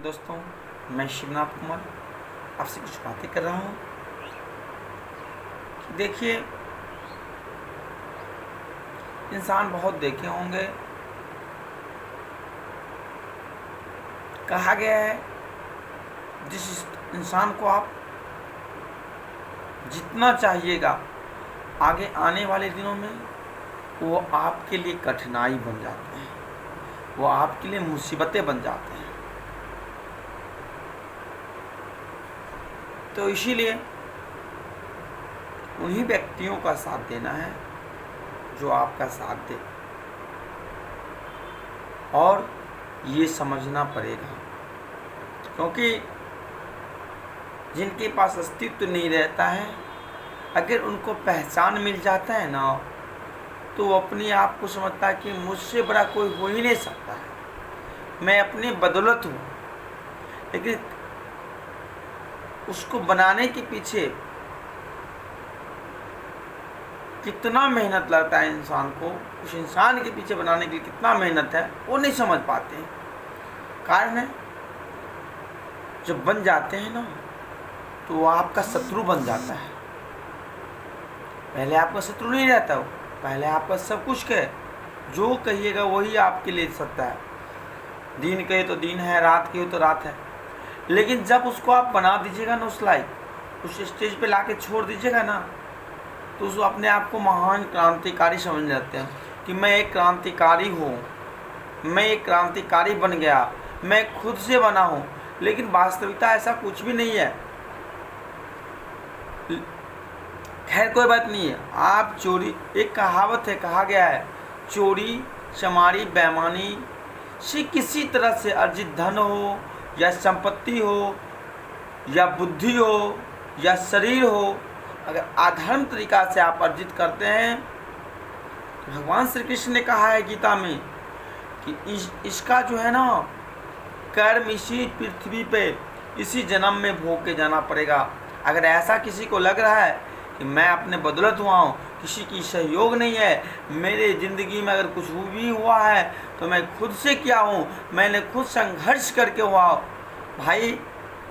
दोस्तों, मैं शिवनाथ कुमार आपसे कुछ बातें कर रहा हूँ कि देखिए, इंसान बहुत देखे होंगे। कहा गया है जिस इंसान को आप जितना चाहिएगा आगे आने वाले दिनों में वो आपके लिए कठिनाई बन जाते हैं, वो आपके लिए मुसीबतें बन जाते हैं। तो इसीलिए उन्हीं व्यक्तियों का साथ देना है जो आपका साथ दे, और ये समझना पड़ेगा, क्योंकि जिनके पास अस्तित्व नहीं रहता है, अगर उनको पहचान मिल जाता है ना, तो वो अपने आप को समझता है कि मुझसे बड़ा कोई हो ही नहीं सकता है, मैं अपनी बदौलत हूँ। लेकिन उसको बनाने के पीछे कितना मेहनत लगता है इंसान को, उस इंसान के पीछे बनाने के लिए कितना मेहनत है, वो नहीं समझ पाते हैं। कारण है, जब बन जाते हैं ना, तो वो आपका शत्रु बन जाता है। पहले आपका शत्रु नहीं रहता, वो पहले आपका सब कुछ कहे, जो कहिएगा वही आपके लिए सत्य है। दिन कहे तो दिन है, रात कहे तो रात है। लेकिन जब उसको आप बना दीजिएगा ना, उस लायक, उस स्टेज पे लाके छोड़ दीजिएगा ना, तो उसको अपने आप को महान क्रांतिकारी समझ जाते हैं कि मैं एक क्रांतिकारी हूँ, मैं एक क्रांतिकारी बन गया, मैं खुद से बना हूँ। लेकिन वास्तविकता ऐसा कुछ भी नहीं है। खैर, कोई बात नहीं है। आप चोरी, एक कहावत है, कहा गया है, चोरी चमारी बेईमानी से किसी तरह से अर्जित धन हो या संपत्ति हो या बुद्धि हो या शरीर हो, अगर अधर्म तरीका से आप अर्जित करते हैं, तो भगवान श्री कृष्ण ने कहा है गीता में कि इसका जो है ना, कर्म इसी पृथ्वी पे इसी जन्म में भोग के जाना पड़ेगा। अगर ऐसा किसी को लग रहा है कि मैं अपने बदौलत हुआ हूँ, किसी की सहयोग नहीं है, मेरे ज़िंदगी में अगर कुछ भी हुआ है तो मैं खुद से किया हूँ, मैंने खुद संघर्ष करके हुआ हूँ, भाई,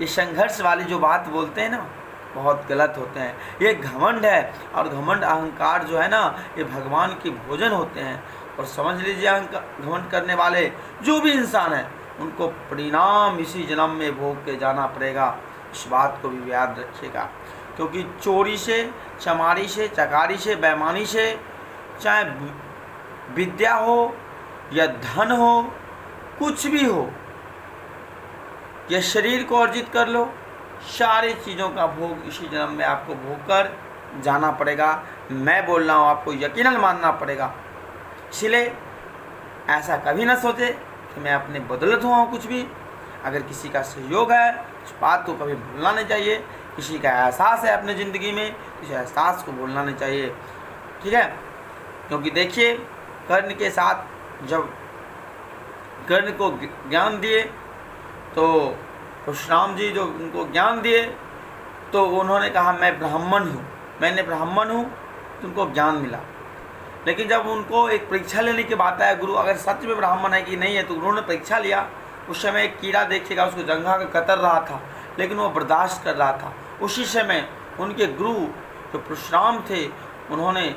ये संघर्ष वाली जो बात बोलते हैं ना, बहुत गलत होते हैं। ये घमंड है, और घमंड अहंकार जो है ना, ये भगवान के भोजन होते हैं। और समझ लीजिए, घमंड करने वाले जो भी इंसान है, उनको परिणाम इसी जन्म में भोग के जाना पड़ेगा। इस बात को भी याद रखिएगा, क्योंकि चोरी से, चमारी से, चकारी से, बेईमानी से, चाहे विद्या हो या धन हो, कुछ भी हो, या शरीर को अर्जित कर लो, सारी चीज़ों का भोग इसी जन्म में आपको भोग कर जाना पड़ेगा। मैं बोल रहा हूँ, आपको यकीनन मानना पड़ेगा। इसलिए ऐसा कभी ना सोचे कि मैं अपने बदौलत हुआ हूँ कुछ भी। अगर किसी का सहयोग है, उस बात को कभी भूलना नहीं चाहिए। किसी का एहसास है अपने ज़िंदगी में, इस एहसास को भूलना नहीं चाहिए, ठीक है। क्योंकि देखिए, कर्ण के साथ जब कर्ण को ज्ञान दिए, तो परशुराम जी जो उनको ज्ञान दिए, तो उन्होंने कहा मैं ब्राह्मण हूँ, मैंने ब्राह्मण हूँ, तुमको ज्ञान मिला। लेकिन जब उनको एक परीक्षा लेने की बात आया, गुरु अगर सच में ब्राह्मण है कि नहीं है, तो उन्होंने परीक्षा लिया। उस समय एक कीड़ा देखिएगा, उसको जंघा का कतर रहा था, लेकिन वो बर्दाश्त कर रहा था। उसी समय उनके गुरु जो परशुराम थे, उन्होंने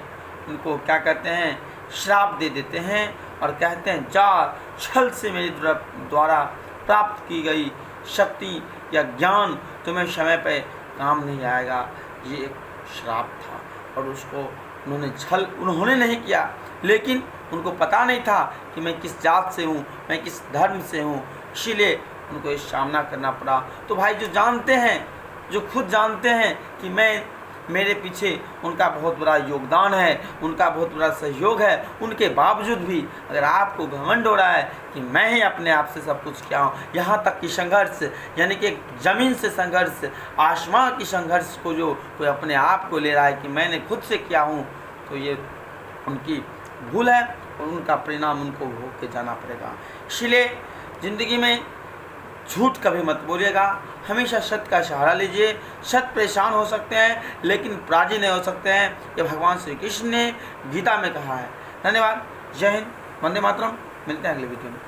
उनको क्या कहते हैं, श्राप दे देते हैं और कहते हैं, जा, छल से मेरे द्वारा प्राप्त की गई शक्ति या ज्ञान तुम्हें समय पे काम नहीं आएगा। ये एक श्राप था, और उसको उन्होंने नहीं किया। लेकिन उनको पता नहीं था कि मैं किस जात से हूँ, मैं किस धर्म से हूँ, इसीलिए उनको इस सामना करना पड़ा। तो भाई, जो जानते हैं, जो खुद जानते हैं कि मेरे पीछे उनका बहुत बड़ा योगदान है, उनका बहुत बड़ा सहयोग है, उनके बावजूद भी अगर आपको घमंड हो रहा है कि मैं ही अपने आप से सब कुछ किया हूँ, यहाँ तक कि संघर्ष, यानी कि ज़मीन से संघर्ष, आसमान की संघर्ष को जो कोई अपने आप को ले रहा है कि मैंने खुद से किया हूँ, तो ये उनकी भूल है, और उनका परिणाम उनको भोग के जाना पड़ेगा। इसलिए ज़िंदगी में झूठ कभी मत बोलिएगा, हमेशा सत्य का सहारा लीजिए। सत्य परेशान हो सकते हैं, लेकिन पराजित नहीं हो सकते हैं, ये भगवान श्री कृष्ण ने गीता में कहा है। धन्यवाद। जय हिंद, वंदे मातरम। मिलते हैं अगले वीडियो में।